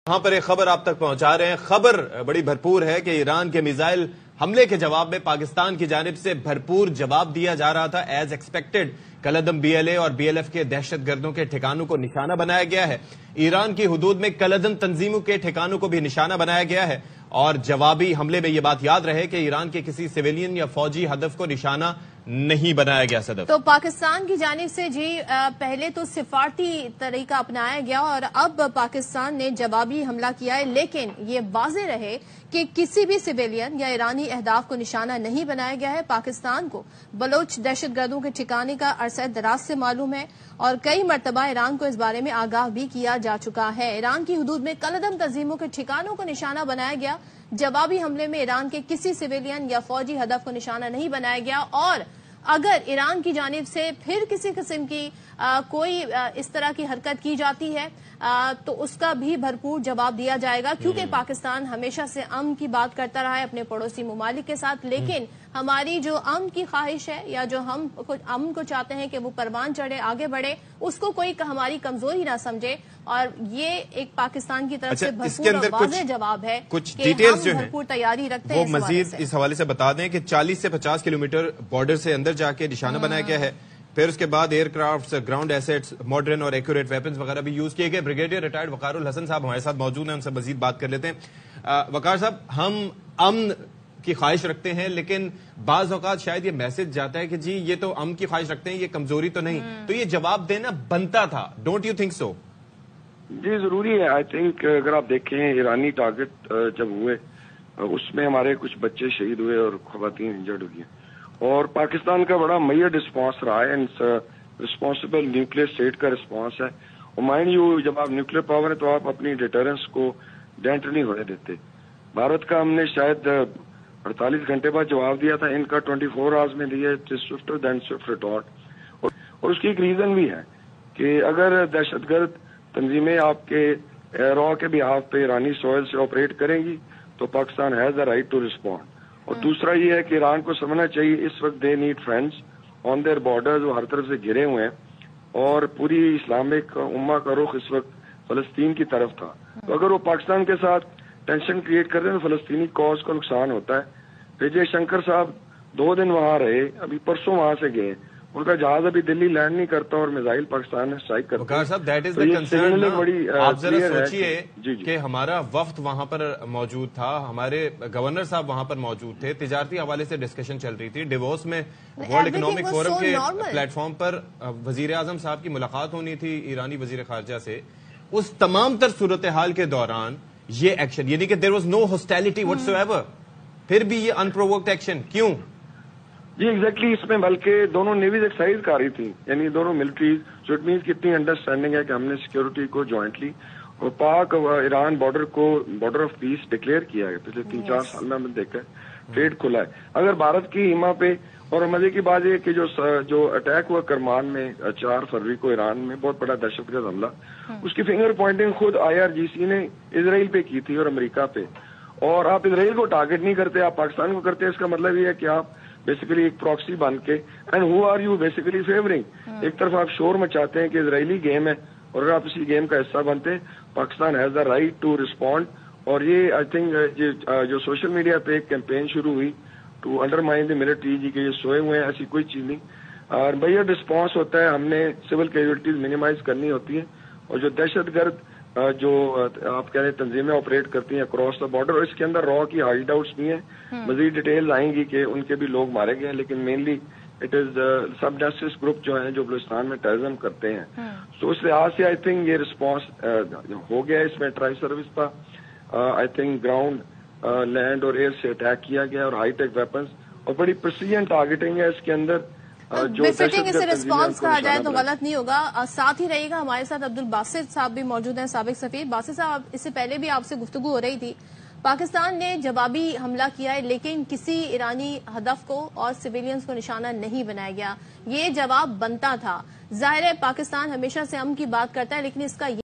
वहां पर एक खबर आप तक पहुंचा रहे हैं। खबर बड़ी भरपूर है कि ईरान के मिसाइल हमले के जवाब में पाकिस्तान की जानिब से भरपूर जवाब दिया जा रहा था। एज एक्सपेक्टेड कलअदम बीएलए और बीएलएफ के दहशतगर्दों के ठिकानों को निशाना बनाया गया है। ईरान की हुदूद में कलअदम तंजीमों के ठिकानों को भी निशाना बनाया गया है और जवाबी हमले में यह बात याद रहे कि ईरान के किसी सिविलियन या फौजी हदफ को निशाना नहीं बनाया गया। सदफ तो पाकिस्तान की जानिब से जी पहले तो सिफारती तरीका अपनाया गया और अब पाकिस्तान ने जवाबी हमला किया है, लेकिन ये वाज़ेह रहे कि किसी भी सिविलियन या ईरानी अहदाफ को निशाना नहीं बनाया गया है। पाकिस्तान को बलोच दहशतगर्दों के ठिकाने का अरसा दराज से मालूम है और कई मरतबा ईरान को इस बारे में आगाह भी किया जा चुका है। ईरान की हुदूद में कलअदम तंजीमों के ठिकानों को निशाना बनाया गया। जवाबी हमले में ईरान के किसी सिविलियन या फौजी हदफ को निशाना नहीं बनाया गया और अगर ईरान की जानिब से फिर किसी किस्म की कोई इस तरह की हरकत की जाती है तो उसका भी भरपूर जवाब दिया जाएगा, क्योंकि पाकिस्तान हमेशा से अमन की बात करता रहा है अपने पड़ोसी ममालिक के साथ। लेकिन हमारी जो अमन की ख्वाहिश है या जो हम अमन को चाहते हैं कि वो परवान चढ़े, आगे बढ़े, उसको कोई हमारी कमजोरी ना समझे और ये एक पाकिस्तान की तरफ से भरपूर और वाज़ेह जवाब है। कुछ डिटेल्स जो भरपूर तैयारी रखते हैं। वो मजीद इस हवाले से बता दें कि 40 से 50 किलोमीटर बॉर्डर से अंदर जाके निशाना बनाया गया है। फिर उसके बाद एयरक्राफ्ट, ग्राउंड एसेट्स, मॉडर्न और एक्यूरेट वेपन्स वगैरह भी यूज किए गए। ब्रिगेडियर रिटायर्ड वकारुल हसन साहब हमारे साथ मौजूद हैं, उनसे मजीद बात कर लेते हैं। वकार साहब, हम अमन की ख्वाहिश रखते हैं, लेकिन बाज औकात शायद ये मैसेज जाता है कि जी ये तो अमन की ख्वाहिश रखते हैं, ये कमजोरी तो नहीं, तो ये जवाब देना बनता था। Don't you think so? जी जरूरी है। आई थिंक अगर आप देखें ईरानी टारगेट जब हुए उसमें हमारे कुछ बच्चे शहीद हुए और खवातीन इंजर्ड हुई हैं और पाकिस्तान का बड़ा मैयर रिस्पॉन्स रहा है। रिस्पॉन्सिबल न्यूक्लियर स्टेट का रिस्पॉन्स है और माइंड यू, जब आप न्यूक्लियर पावर है तो आप अपनी डिटरेंस को डेंट नहीं होने देते। भारत का हमने शायद 48 घंटे बाद जवाब दिया था, इनका 24 आवर्स में दिया। Swifter than Swift retort. और उसकी एक रीजन भी है कि अगर दहशतगर्द तंजीमें आपके रॉ के बिहाफ पे ईरानी सॉइल से ऑपरेट करेंगी तो Pakistan has the right to respond. और दूसरा ये है कि ईरान को समझना चाहिए इस वक्त they need friends on their borders, वो हर तरफ से घिरे हुए हैं और पूरी इस्लामिक उम्मा का रुख इस वक्त फलस्तीन की तरफ था। तो अगर वो पाकिस्तान के साथ टेंशन क्रिएट कर रहे हैं तो फलस्तीनी कॉज को नुकसान होता है। विजय शंकर साहब 2 दिन वहां रहे, अभी परसों वहां से गए, उनका जहाज अभी दिल्ली लैंड नहीं करता और मिसाइल पाकिस्तान में स्ट्राइक करता है। साहब, दैट इज द कंसर्न। आप जरा सोचिए कि हमारा वफ्द वहां पर मौजूद था, हमारे गवर्नर साहब वहां पर मौजूद थे, तिजारती हवाले से डिस्कशन चल रही थी, डिवोर्स में वर्ल्ड इकोनॉमिक फोरम के प्लेटफॉर्म पर वजीर आजम साहब की मुलाकात होनी थी ईरानी वजीर खारजा से। उस तमाम तर सूरत हाल के दौरान ये एक्शन, यानी कि there was no hostility whatsoever, फिर भी ये अनप्रोवोक्ड एक्शन क्यों? जी एग्जैक्टली, इसमें बल्कि दोनों नेवीज एक्सरसाइज कर रही थी, यानी दोनों मिलिट्रीज, जो इट मीन्स कितनी अंडरस्टैंडिंग है कि हमने सिक्योरिटी को ज्वाइंटली और पाक ईरान बॉर्डर को बॉर्डर ऑफ पीस डिक्लेयर किया है। पिछले 3-4 साल में हमने देखा है ट्रेड खुला है। अगर भारत की हिमा पे, और मजे की बात है कि जो अटैक हुआ करमान में 4 फरवरी को ईरान में, बहुत बड़ा दहशतगर्द हमला, उसकी फिंगर पॉइंटिंग खुद IRGC ने इसराइल पे की थी और अमेरिका पे। और आप इसराइल को टारगेट नहीं करते, आप पाकिस्तान को करते हैं। इसका मतलब ये है कि आप बेसिकली एक प्रॉक्सी बन के, and who are you basically favouring. एक तरफ आप शोर मचाते हैं कि इजरायली गेम है और अगर आप इसी गेम का हिस्सा बनते हैं, Pakistan has the right to respond. और ये आई थिंक जो सोशल मीडिया पे एक कैंपेन शुरू हुई टू अंडरमाइन द मिलिट्री, जी के ये सोए हुए हैं, ऐसी कोई चीज नहीं। और भैया रिस्पॉन्स होता है, हमने सिविल कैजुअलिटीज मिनिमाइज करनी होती है। और जो दहशतगर्द जो आप कह रहे हैं तंजीमें ऑपरेट करती हैं अक्रॉस द बॉर्डर, और इसके अंदर रॉ की हाइड आउट्स भी हैं। मजीद डिटेल्स आएंगी कि उनके भी लोग मारे गए हैं, लेकिन मेनली इट इज सब जस्टिस ग्रुप जो है जो बलूचिस्तान में टेररिज्म करते हैं। तो उस लिहाज से आई थिंक ये रिस्पॉन्स हो गया। इसमें ट्राई सर्विस का आई थिंक ग्राउंड, लैंड और एयर से अटैक किया गया और हाईटेक वेपन्स और बड़ी प्रिसीजन टारगेटिंग है इसके अंदर। बेफिटिंग इसे रिस्पॉन्स कहा जाए तो गलत नहीं होगा। साथ ही रहेगा हमारे साथ अब्दुल बासित साहब भी मौजूद हैं, साबिक सफीर। बासित साहब, इससे पहले भी आपसे गुफ्तगू हो रही थी, पाकिस्तान ने जवाबी हमला किया है लेकिन किसी ईरानी हदफ को और सिविलियंस को निशाना नहीं बनाया गया। ये जवाब बनता था। जाहिर है पाकिस्तान हमेशा से अमन की बात करता है, लेकिन इसका